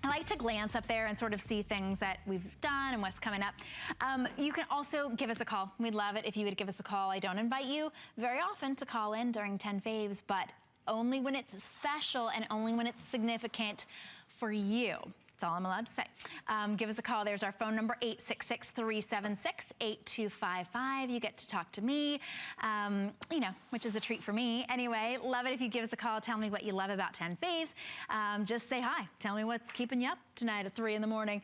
I like to glance up there and sort of see things that we've done and what's coming up. You can also give us a call. We'd love it if you would give us a call. I don't invite you very often to call in during 10 faves, but only when it's special and only when it's significant for you. That's all I'm allowed to say. Give us a call. There's our phone number, 866-376-8255. You get to talk to me, you know, which is a treat for me. Anyway, love it if you give us a call. Tell me what you love about 10 faves. Just say hi. Tell me what's keeping you up tonight at 3 in the morning.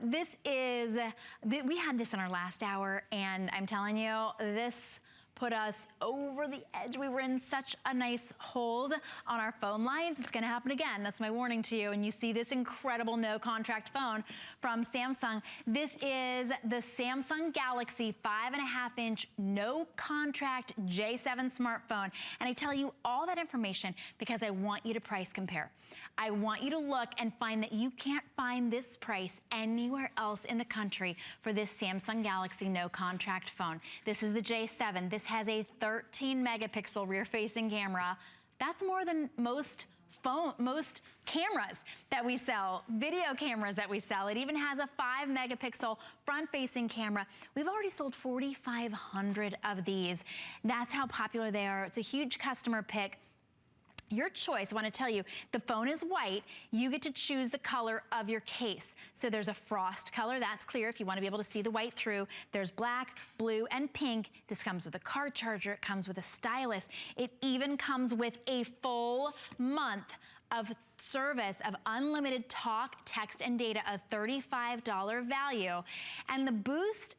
This is, we had this in our last hour, and I'm telling you, this put us over the edge. We were in such a nice hold on our phone lines. It's gonna happen again. That's my warning to you. And you see this incredible no-contract phone from Samsung. This is the Samsung Galaxy 5.5-inch no-contract J7 smartphone. And I tell you all that information because I want you to price compare. I want you to look and find that you can't find this price anywhere else in the country for this Samsung Galaxy no-contract phone. This is the J7. This has a 13 megapixel rear-facing camera. That's more than most cameras that we sell, video cameras that we sell. It even has a 5 megapixel front-facing camera. We've already sold 4,500 of these. That's how popular they are. It's a huge customer pick. Your choice, I want to tell you, the phone is white. You get to choose the color of your case. So there's a frost color, that's clear if you want to be able to see the white through. There's black, blue, and pink. This comes with a car charger. It comes with a stylus. It even comes with a full month of service of unlimited talk, text, and data, a $35 value. And the Boost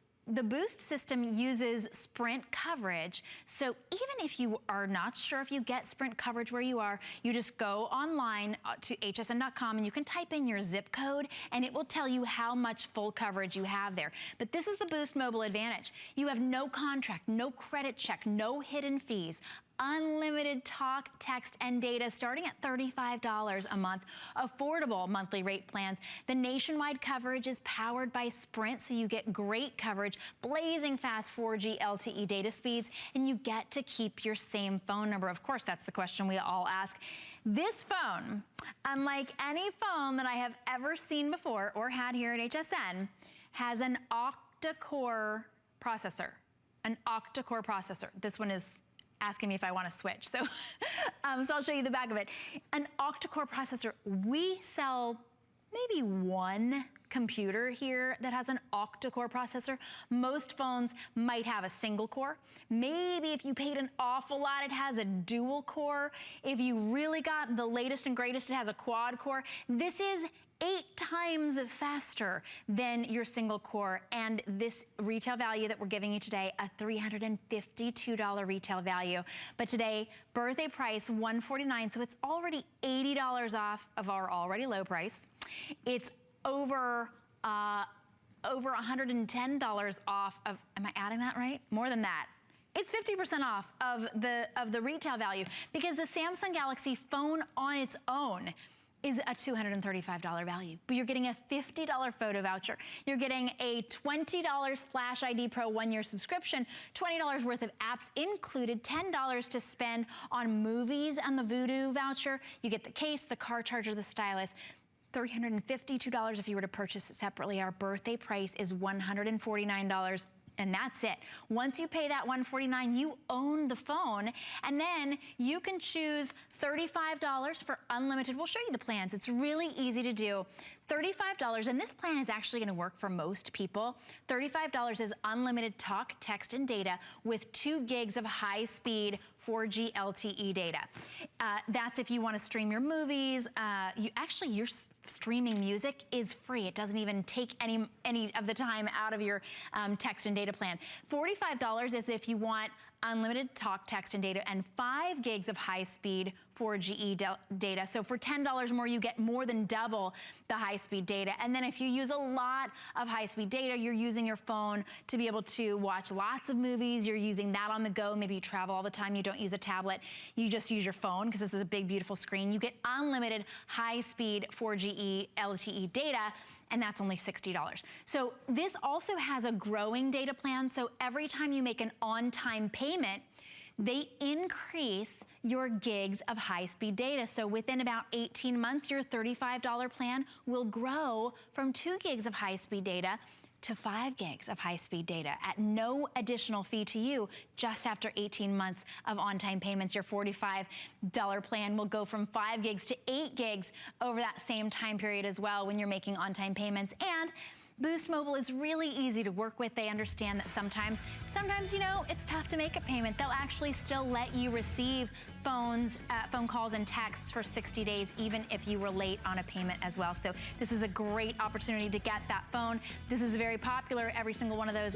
system uses Sprint coverage. So even if you are not sure if you get Sprint coverage where you are, you just go online to hsn.com and you can type in your zip code and it will tell you how much full coverage you have there. But this is the Boost Mobile Advantage. You have no contract, no credit check, no hidden fees. Unlimited talk, text, and data starting at $35 a month. Affordable monthly rate plans. The nationwide coverage is powered by Sprint, so you get great coverage, blazing fast 4G LTE data speeds, and you get to keep your same phone number. Of course, that's the question we all ask. This phone, unlike any phone that I have ever seen before or had here at HSN, has an octa-core processor. An octa-core processor. This one is asking me if I want to switch. So, so I'll show you the back of it. An octa-core processor. We sell maybe one computer here that has an octa-core processor. Most phones might have a single core. Maybe if you paid an awful lot, it has a dual core. If you really got the latest and greatest, it has a quad core. This is 8 times faster than your single core, and this retail value that we're giving you today, a $352 retail value. But today, birthday price $149, so it's already $80 off of our already low price. It's over $110 off of, am I adding that right? More than that. It's 50% off of the retail value because the Samsung Galaxy phone on its own is a $235 value, but you're getting a $50 photo voucher. You're getting a $20 Splash ID Pro 1-year subscription, $20 worth of apps included, $10 to spend on movies and the Vudu voucher. You get the case, the car charger, the stylus. $352 if you were to purchase it separately. Our birthday price is $149. And that's it. Once you pay that $149, you own the phone, and then you can choose $35 for unlimited. We'll show you the plans. It's really easy to do. $35, and this plan is actually going to work for most people. $35 is unlimited talk, text, and data with 2 gigs of high-speed 4G LTE data. That's if you want to stream your movies. Your streaming music is free. It doesn't even take any of the time out of your text and data plan. $45 is if you want unlimited talk, text, and data, and 5 gigs of high-speed 4G data. So for $10 more, you get more than double the high-speed data. And then if you use a lot of high-speed data, you're using your phone to be able to watch lots of movies. You're using that on the go. Maybe you travel all the time. You don't use a tablet. You just use your phone because this is a big, beautiful screen. You get unlimited high-speed 4G LTE data, and that's only $60. So this also has a growing data plan. So every time you make an on-time payment, they increase your gigs of high-speed data. So within about 18 months, your $35 plan will grow from 2 gigs of high-speed data to 5 gigs of high-speed data at no additional fee to you. Just after 18 months of on-time payments, your $45 plan will go from 5 gigs to 8 gigs over that same time period as well when you're making on-time payments. And Boost Mobile is really easy to work with. They understand that sometimes, you know, it's tough to make a payment. They'll actually still let you receive phone calls and texts for 60 days, even if you were late on a payment as well. So this is a great opportunity to get that phone. This is very popular. Every single one of those